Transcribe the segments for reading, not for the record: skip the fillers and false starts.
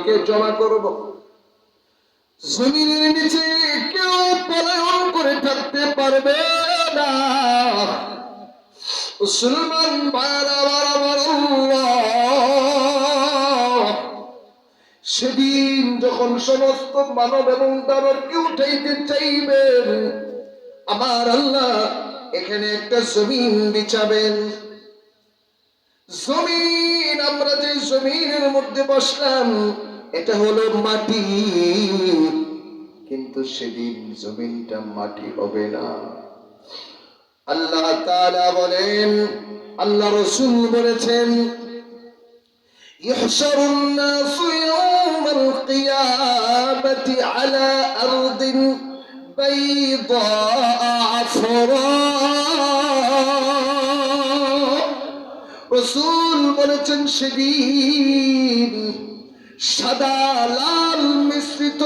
মালকে জমা করব। জমিনের নিচে কেউ পলায়ন করে থাকতে পারবে না। মুসলমান ভাইরা আমার আল্লাহ সেদিন যখন সমস্ত মানব এবং দানবকে উঠাইতে চাইবেন, আমার আল্লাহ এখানে একটা জমিন বিছাবেন। জমিন, আমরা যে জমিনের মধ্যে বসলাম এটা হলো মাটি, কিন্তু সেদিন জমিনটা মাটি হবে না। আল্লাহ তাআলা বলেন, আল্লাহ রাসূল বলেছেন, ইহশারুন নাসু ইয়াওমাল কিয়ামাতি আলা আরদিন বাইদা আফরা। রাসূল বলেছেন সেদিন সাদা লাল মিশ্রিত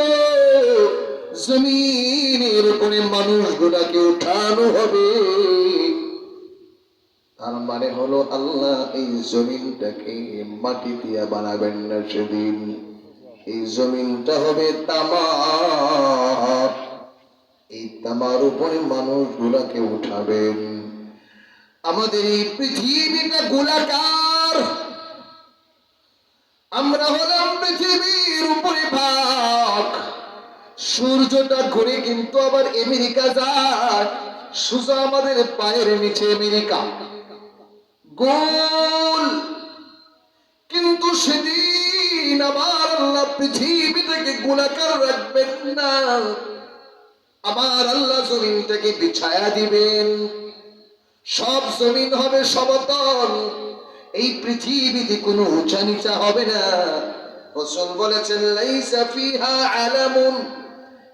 জমিনের উপরে মানুষগুলাকে উঠানো হবে। তার মানে হলো আল্লাহ এই জমিনটাকে মাটি দিয়া বানাবেন না সেদিন। এই জমিনটা হবে তামা, এই তামার উপরে মানুষগুলাকে উঠাবেন। আমাদের এই পৃথিবীটা গোলাকার, আমরা হলাম পৃথিবীর উপরে ভাগ। সূর্যটা ঘুরে কিন্তু আবার আমেরিকা যায়, সোজা আমাদের পায়ের নিচে আমেরিকা গোল। কিন্তু সেদিন আমার আল্লাহ পৃথিবীটাকে গোলাকার রাখবেন না, আমার আল্লাহ জমিনটাকে বিছায়া দিবেন। সব জমিন হবে সমতল, এই পৃথিবীতে কোনো উঁচা নিচা হবে না। রাসূল বলেছেন, লাইসা ফিহা আলামুন,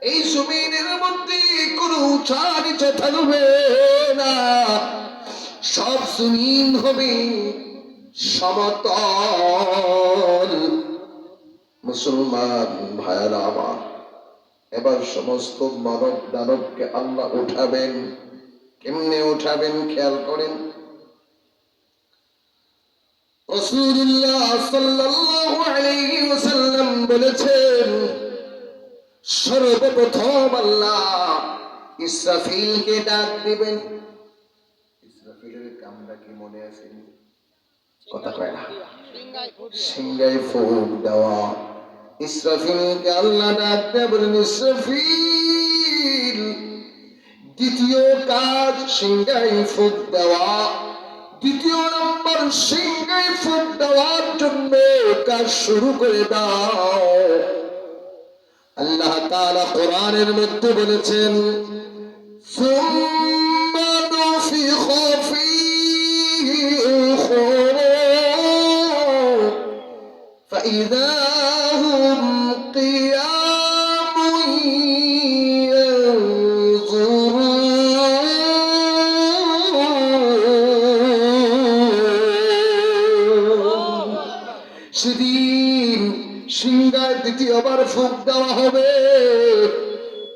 এই জমিনের মধ্যে কোনো উঁচা নিচা থাকবে না, সব জমিন হবে সমতল। মুসলমান ভাইরা আমার, এবার সমস্ত মানব দানবকে আল্লাহ উঠাবেন। কেমনে উঠাবেন খেয়াল করেন। রাসূলুল্লাহ সাল্লাল্লাহু আলাইহি ওয়াসাল্লাম বলেছেন, সর্বপ্রথম আল্লাহ ইসরাফিলকে ডাক দিবেন। ইসরাফিলের কামটা কি মনে আছে? কথা কয় না, সিংহায় ফুঁক দেওয়া। ইসরাফিলকে আল্লাহ ডাক দিয়ে বলেন, ইসরাফিল, দ্বিতীয় কাজ সিংহায় ফুঁক দেওয়া। দ্বিতীয় নম্বর সিংহায় ফুঁক দেওয়ার জন্য কাজ শুরু করে দাও। আল্লাহ তাআলা কোরআনের মধ্যে বলেছেন, সুম্মা নুফিখা ফীহি উখরা ফাইযা হুম কিয়ামুন ইয়ানজুরুন। সেদিন সিংহায় দ্বিতীয়বার ফুঁক দেওয়া হবে।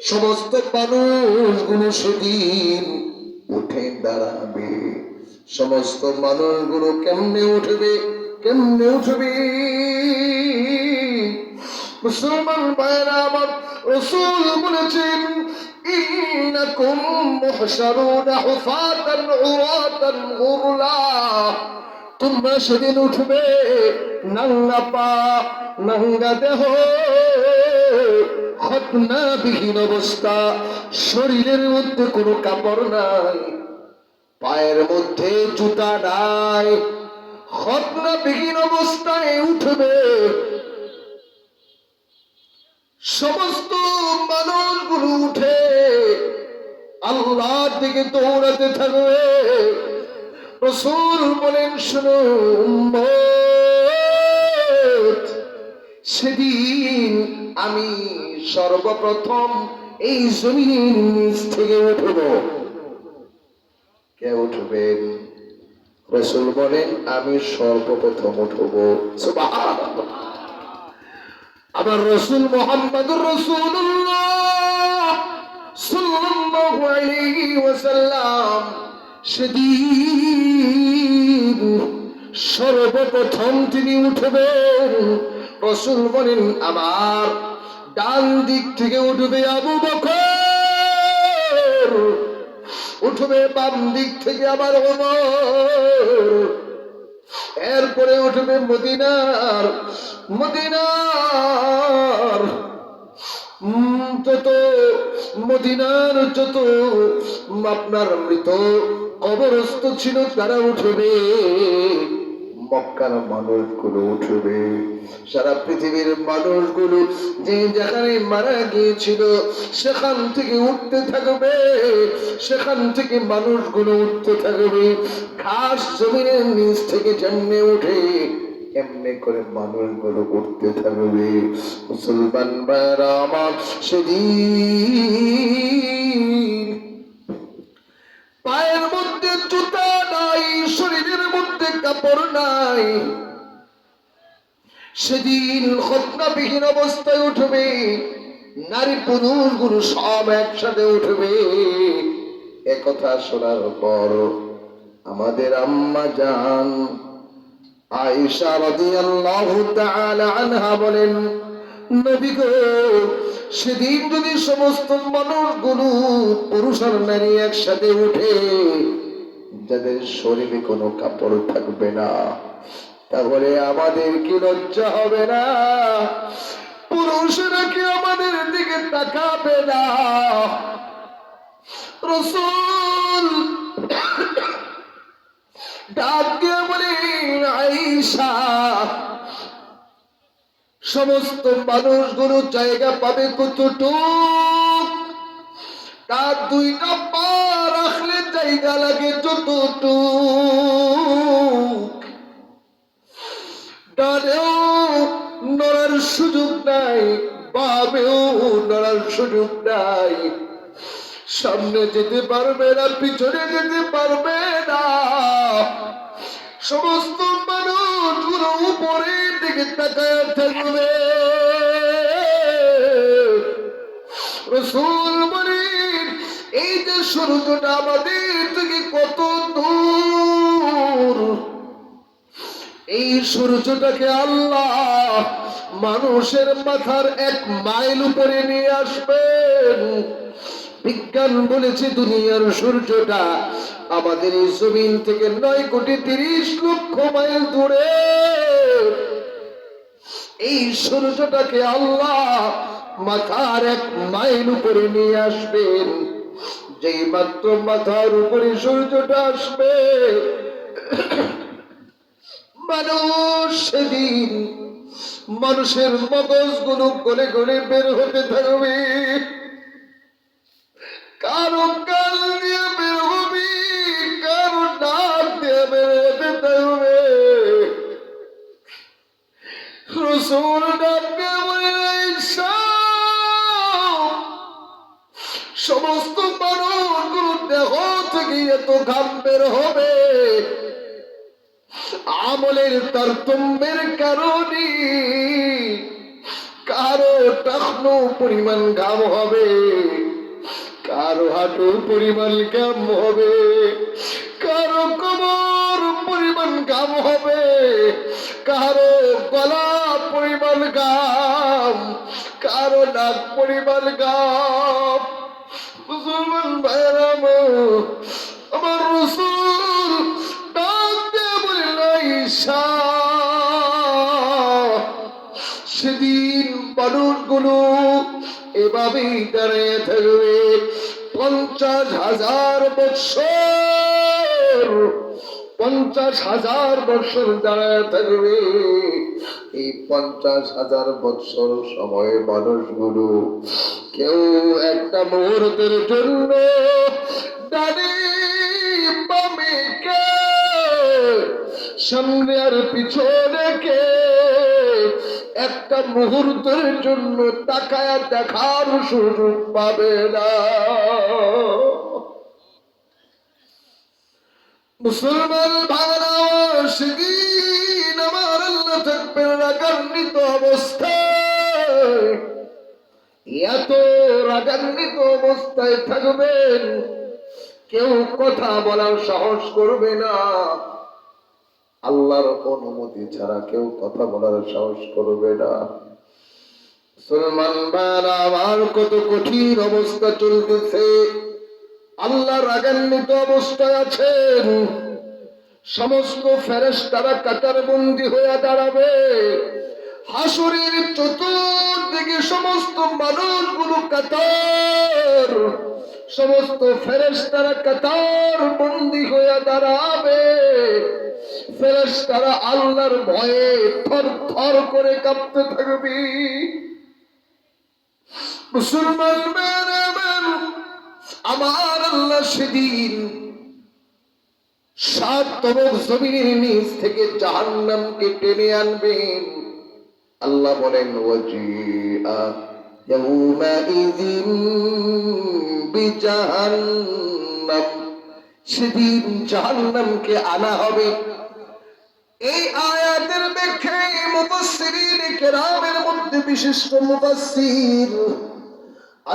সমস্ত মানুষগুলো সেদিন উঠে দাঁড়াবে। সমস্ত মানুষগুলো কেমনে উঠবে, কেমনে উঠবে? মুসলমান ভাইরা আমার, রাসূল বলেছেন, ইন্নাকুম মুহশারুনা হুফাতান উরাতান গুরলা। তোমরা সেদিন উঠবে নাঙ্গা পা নাঙ্গা দেহ, খতনাবিহীন অবস্থা, শরীরের মধ্যে কোনো কাপড় নাই, পায়ের মধ্যে জুতা নাই, খতনাবিহীন অবস্থায় উঠবে। সমস্ত মানুষগুলো উঠে আল্লাহর দিকে দৌড়াতে থাকবে। রাসূল বলেন, শুনো উম্মত, সেদিন আমি সর্বপ্রথম এই জমিনের নিচ থেকে উঠব। কে উঠবেন? রাসূল বলেন, আমি সর্বপ্রথম উঠব। সুবহানাল্লাহ। আবার রাসূল মুহাম্মদুর রাসূলুল্লাহ সাল্লাল্লাহু আলাইহি ওয়াসাল্লাম সেদিন সর্বপ্রথম তিনি উঠবেন। রাসূল বলেন আমার ডান দিক থেকে উঠবে আবু বকর, উঠবে বাম দিক থেকে আবার ওমর, এরপরে উঠবে মদিনার মদিনার যত মদিনার যত আপনার মৃত কবরস্থ ছিল তারা উঠবে, মক্কার মানুষগুলো উঠবে, সারা পৃথিবীর মানুষগুলো যে যেখানে মারা গিয়েছিল সেখান থেকে উঠতে থাকবে, সেখান থেকে মানুষগুলো উঠতে থাকবে, ঘাস জমিনের নিচ থেকে জন্মে উঠে এমনি করে মানুষগুলো উঠতে থাকবে। মুসলমান ভাইরা আমার, সেদিন পায়ের মধ্যে জুতা নাই, শরীরের মধ্যে কাপড় নাই, সেদিন খতনাবিহীন অবস্থায় উঠবে, নারী পুরুষগুলো সব একসাথে উঠবে। একথা শোনার পর আমাদের আম্মা জান আয়েশা রাদিয়াল্লাহু তাআলা আনহা বলেন, নবী গো, সেদিন যদি সমস্ত মানুষগুলো পুরুষ আর নারী একসাথে উঠে, যাদের শরীরে কোনো কাপড় থাকবে না, তাহলে আমাদের কি লজ্জা হবে না? পুরুষরা কি আমাদের দিকে তাকাবে না? রাসূল ডাক দিয়ে বলেন, আয়েশা, সমস্ত মানুষগুলো জায়গা পাবে কতটুকু? তার দুইটা পা রাখলে জায়গা লাগে যতটুকু, ডানেও নড়ার সুযোগ নাই, বামেও নড়ার সুযোগ নাই, সামনে যেতে পারবে না, পিছনে যেতে পারবে না, সমস্ত মানুষগুলো উপরের দিকে তাকায় থাকবে। রাসূল বলেন, এই যে সূর্যটা আমাদের থেকে কত দূর, এই সূর্যটাকে আল্লাহ মানুষের মাথার 1 মাইল উপরে নিয়ে আসবেন। বিজ্ঞান বলেছে দুনিয়ার সূর্যটা আমাদের এই জমিন থেকে 9,30,00,000 মাইল দূরে। এই সূর্যটাকে আল্লাহ মাথার 1 মাইল উপরে নিয়ে আসবেন। যেই মাত্র মাথার উপরে সূর্যটা আসবে, মানুষ সেদিন মানুষের মগজগুলো গলে গলে বের হতে থাকবে, কারো কাল দিয়ে বের হবে, কারো নাক দিয়ে বের হতে থাকবে। রাসূল ডাক দিয়ে বলেন, আয়েশা, সমস্ত মানুষগুলো দেহ থেকে এত ঘাম বের হবে, আমলের তারতম্যের কারণে কারো টাকনো পরিমাণ ঘাম হবে, কারো হাঁটু পরিমাণ ঘাম হবে, কারো কোমর পরিমাণ ঘাম হবে, কারো গলা পরিমাণ ঘাম, কারো নাক পরিমাণ ঘাম। মুসলমান ভাইরা আমার, রাসূল ডাক দিয়ে বলেন, আয়েশা, সেদিন মানুষগুলো এভাবেই দাঁড়িয়ে থাকবে 50,000 বৎসর, 50,000 বৎসর দাঁড়িয়ে থাকবে। এই 50,000 বৎসর সময়ে মানুষগুলো কেউ একটা মুহূর্তের জন্য ডানে বামে, কে সামনে আর পিছনে, কে একটা মুহূর্তের জন্য তাকায় দেখার সুযোগ পাবে না। মুসলমান ভাইরা, সেদিন আমার আল্লাহ থাকবেন রাগান্বিত অবস্থায়, এত রাগান্বিত অবস্থায় থাকবেন, কেউ কথা বলার সাহস করবে না। আল্লাহর অনুমতি ছাড়া কেউ কথা বলার সাহস করবে না। মুসলমান ভাইরা আমার, কত কঠিন অবস্থা চলতেছে। আল্লাহ রাগান্বিত অবস্থায় আছেন। সমস্ত ফেরেশতারা কাতার বন্দী হয়ে দাঁড়াবে। হাসরের চতুর্দিকে সমস্ত মানুষগুলো কাতার, সমস্ত ফেরেশতারা কাতার বন্দী হয়ে দাঁড়াবে। ফেরেশতারা আল্লাহর ভয়ে থর থর করে কাঁপতে থাকবে। মুসলমান আমার আল্লাহ সেদিন সাত তবক জমিনের নিচ থেকে জাহান্নামকে টেনে আনবেন। আল্লাহ বলেন ওয়াজিআ ইয়াউমাইযিন বিজাহান্নাম, সেদিন জাহান্নামকে আনা হবে। এই আয়াতের ব্যাখ্যায় মুফাসসিরিন কেরামের মধ্যে বিশিষ্ট মুফাসসির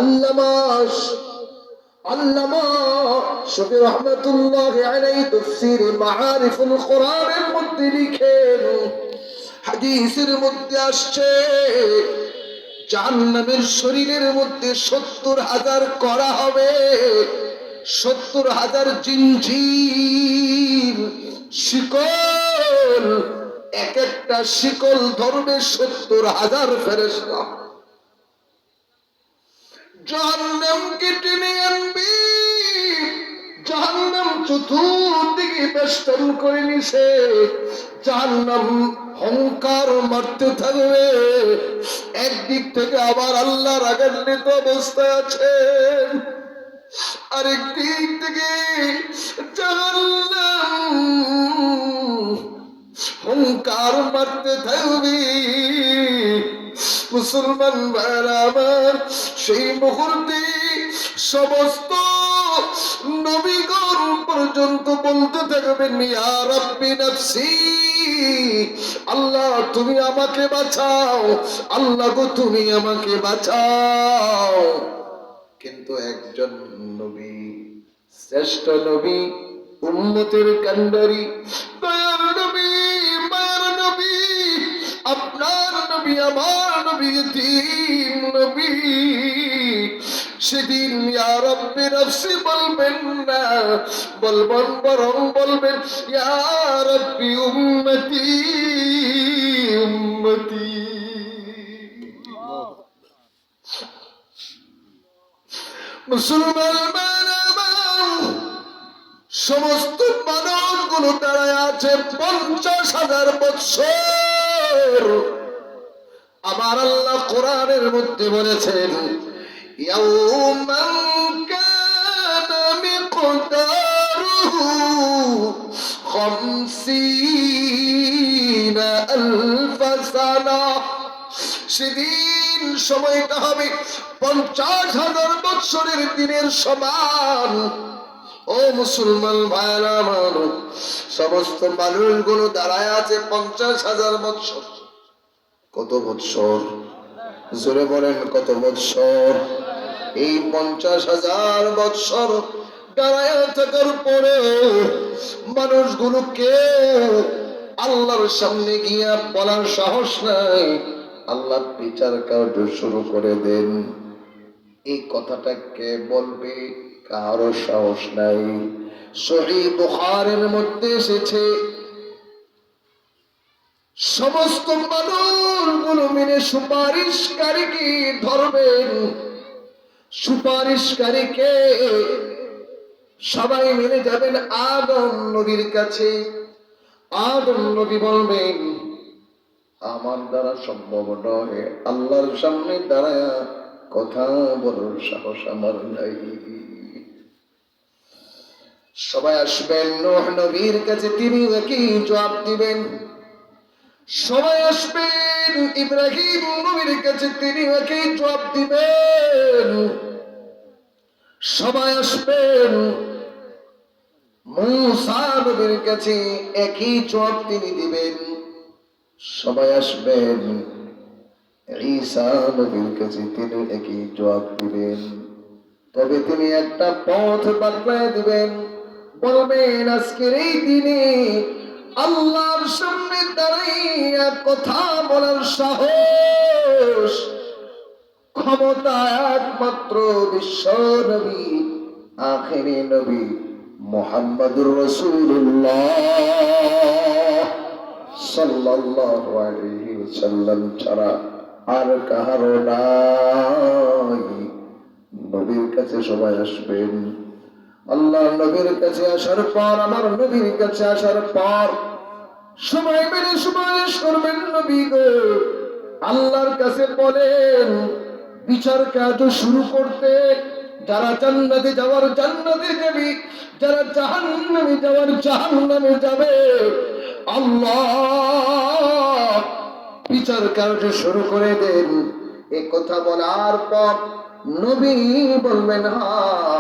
আল্লামা শফি রহমাতুল্লাহ আলাইহি তাফসীর মাআরিফুল কোরআনের মধ্যে লিখেন, হাদিসের মধ্যে আসছে জাহান্নামের শরীরের মধ্যে ৭০,০০০ করা হবে, ৭০,০০০ জিনজির শিকল, এক একটা শিকল ধরবে ৭০,০০০ ফেরেশতা। জাহান্নামকে টেনে আনবে। জাহান্নাম চতুর্দিকে বেষ্টন করে নিছে। জাহান্নাম হুঙ্কার মারতে থাকবে। একদিক থেকে আবার আল্লাহ রাগান্বিত অবস্থায় আছেন, আরেক দিক থেকে জাহান্নাম হুঙ্কার মারতে থাকবে। মুসলমান ভাইরা আমার, সেই মুহূর্তে সমস্ত নবীগণ পর্যন্ত বলতে থাকবেন ইয়া রাব্বি নাফসি, আল্লাহ তুমি আমাকে বাঁচাও, আল্লাহ গো তুমি আমাকে বাঁচাও। কিন্তু একজন নবী, শ্রেষ্ঠ নবী, উম্মতের কান্ডারি, দয়ার নবী, মায়ার নবী, আপনার নবী, আমার নবী, এতিম নবী, সেদিন ইয়া রাব্বি নাফসি বলবেন না, বলবেন বরং বলবেন ইয়া রাব্বি উম্মতি উম্মতি। মুসলমান সমস্ত মানুষগুলো দাঁড়ায় আছে ৫০,০০০ বৎসর। আমার আল্লাহ কোরআনের মধ্যে বলেছেন ইয়াউমান কানা মিকদারুহু ৫০,০০০ সানা, সেদিন সময়টা হবে ৫০,০০০ বৎসরের দিনের সমান। ও মুসলমান ভাইরা আমার, সমস্ত মানুষগুলো দাঁড়ায় আছে ৫০,০০০ বৎসর। কত বৎসর? জোরে বলেন কত বৎসর? এই ৫০,০০০ বৎসর দাঁড়ায় থাকার পরে মানুষগুলোকে আল্লাহর সামনে গিয়া বলার সাহস নাই, আল্লাহ বিচার কার্য শুরু করে দেন। এই কথাটা কে বলবে? কারো সাহস নাই। সহিহ বুখারীর মধ্যে এসেছে সমস্ত মানুষগুলো মিলে সুপারিশকারীকে ধরবেন। সুপারিশকারীকে সবাই মিলে যাবেন আদম নবীর কাছে। আদম নবী বলবেন আমার দ্বারা সম্ভব নয়, আল্লাহর সামনে দাঁড়ায় কথা বলার সাহস আমার নাই। সবাই আসবেন নূহ নবীর কাছে, তিনি একই জবাব দিবেন। সবাই আসবেন ইব্রাহিম নবীর কাছে, তিনি একই জবাব দিবেন। সবাই আসবেন মূসা নবীর কাছে, একই জবাব তিনি দিবেন। সবাই আসবেন ঈসা নবীর কাছে, তিনি একই জবাব দিবেন। তবে তিনি একটা পথ বাতলায় দিবেন, বলবেন আজকের এই দিনে আল্লাহর সামনে দাঁড়াইয়া কথা বলার সাহস ক্ষমতা একমাত্র বিশ্ব নবী আখেরি নবী মুহাম্মদুর রাসূলুল্লাহ সাল্লাল্লাহু আলাইহি ওয়াসাল্লাম ছাড়া আর কাহারও নাই। নবীর কাছে সবাই আসবেন। আল্লাহ নবীর কাছে আসার পর, আমার নবীর কাছে আসার পর সবাই মিলে সুপারিশ করবেন। নবী গো, আল্লাহর কাছে বলেন বিচার কাজ শুরু করতে। যারা জান্নাতে যাওয়ার জান্নাতে যাবে, যারা জাহান্নামে যাওয়ার জাহান্নামে যাবে। আল্লাহ বিচার কার্য শুরু করে দেন। এ কথা বলার পর নবী বলবেন, হ্যাঁ,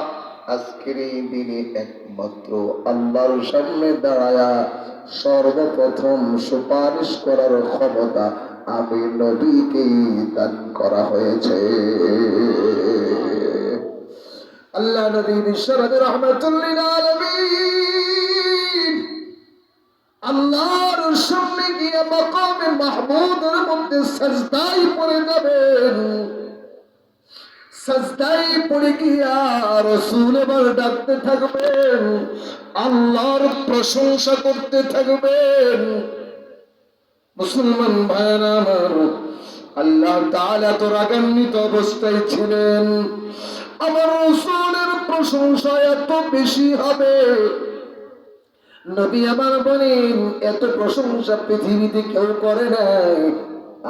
আজকের এই দিনে একমাত্র আল্লাহর সামনে দাঁড়ায়া সর্বপ্রথম সুপারিশ করার ক্ষমতা আমি নবীকেই দান করা হয়েছে। আল্লাহ নবী বিশ্বরাজ রহমাতুল্লিল আলামিন আল্লাহর সামনে গিয়ে মাকামে মাহমুদের মধ্যে সাজদায় পড়ে যাবেন। সাজদায় পড়ে গিয়া রাসূল এবার ডাকতে থাকবেন, আল্লাহর প্রশংসা করতে থাকবেন। মুসলমান ভাইরা আমার, আল্লাহ তাআলা তো রাগান্বিত অবস্থায় ছিলেন। আমার রাসূলের প্রশংসা এত বেশি হবে, নবী আমার বলেন এত প্রশংসা পৃথিবীতে কেউ করে নাই।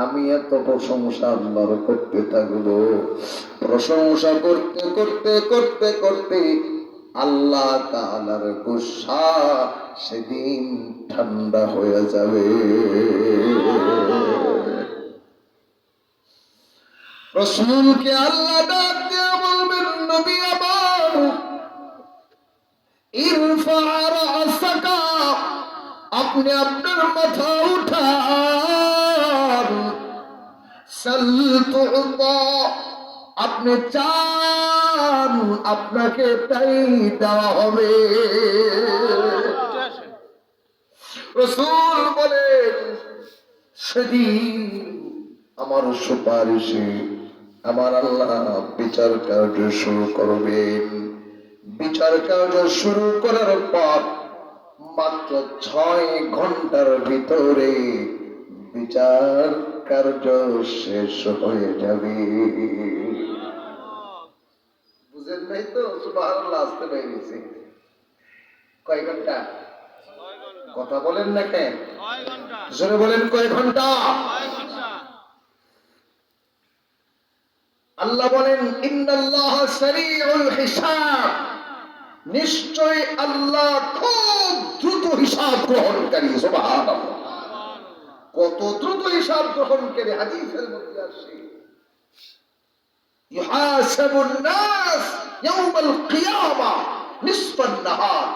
আমি এত প্রশংসা আল্লাহর করতে থাকবো। প্রশংসা করতে করতে করতে করতে আল্লাহ তাআলার গুসা সেদিন ঠান্ডা হয়ে যাবে। রাসূলকে আল্লাহ ডাক দিয়ে বলবেন, নবী আমার ইরফা রাসাকা, আপনি আপনার মাথা উঠান। সাল তু'তা, আপনি চান আপনাকে তাই দেওয়া হবে। রাসূল বলেন সেদিন আমার সুপারিশে আমার আল্লাহ বিচার কার্য শুরু করবেন। বিচার কার্য শুরু করার পর মাত্র 6 ঘন্টার ভিতরে বিচার কার্য শেষ হয়ে যাবে। বুঝেন নাই তো? সুবহানাল্লাহ, আসতে পেরেছি। কয় ঘন্টা? কথা বলেন না কেন? জোরে বলেন, কয় ঘন্টা? আল্লাহ বলেন, ইন্নাল্লাহ সারিউল হিসাব, নিশ্চয় আল্লাহ খুব দ্রুত হিসাব গ্রহণকারী। সুবহানাল্লাহ, কত দ্রুত হিসাব গ্রহণকারী। হাদিসের মধ্যে আসে, ইউহাসাবুন নাস ইয়াউমাল কিয়ামা নিসফান নাহার।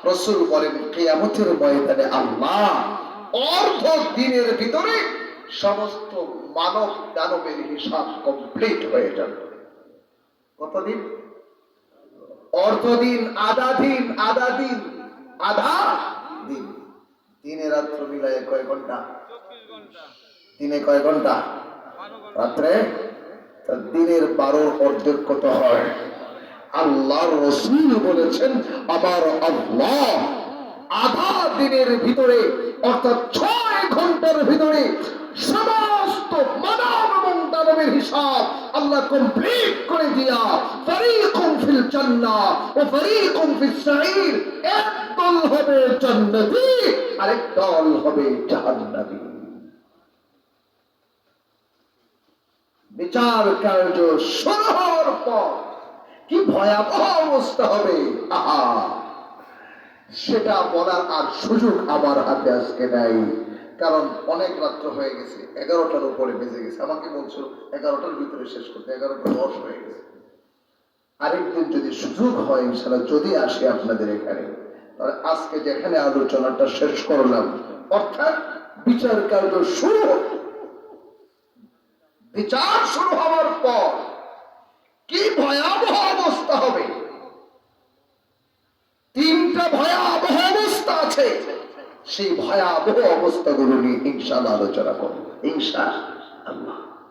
রাসূল বলেন কিয়ামতের ময়দানে আল্লাহ অর্ধ দিনের ভিতরে সমস্ত মানব দানবের হিসাব কমপ্লিট হয়ে যাবে। কতদিন? অর্ধ দিন, আধা দিন, আধা দিন, আধা দিন। দিনে রাত্র মিলায় কয় ঘন্টা? দিনে কয় ঘন্টা? রাত্রে দিনের 12 অর্ধেক কত হয়? আল্লাহর রাসূল বলেছেন আমার আল্লাহ আধা দিনের ভিতরে, অর্থাৎ 6 ঘন্টার ভিতরে সমস্ত মানব এবং দানবের হিসাব আল্লাহ কমপ্লিট করে দিয়া ফারিকুম ফিল জান্নাহ ওয়া ফারিকুম ফিস সাঈর, এক দল হবে জান্নাতি আরেক দল হবে জাহান্নামী। বিচার কার্য শুরু হওয়ার পর কি ভয়াবহ অবস্থা হবে, আহা, সেটা বলার আর সুযোগ আমার হাতে আজকে নাই। কারণ অনেক রাত্র হয়ে গেছে, 11টার উপরে বেজে গেছে। আমাকে বলছো 11টার ভিতরে শেষ করতে, 11টা 10 হয়ে গেছে। আরেকদিন যদি সুযোগ হয় ইনশাআল্লাহ, যদি আসে আপনাদের এখানে, তাহলে আজকে যেখানে আলোচনাটা শেষ করলাম, অর্থাৎ বিচার কার্য শুরু, বিচার শুরু হওয়ার পর কি ভয়াবহ অবস্থা হবে। 3টা ভয়াবহ অবস্থা আছে, সেই ভয়াবহ অবস্থাগুলো নিয়ে ইনশাআল্লাহ আলোচনা করব ইনশাআল্লাহ।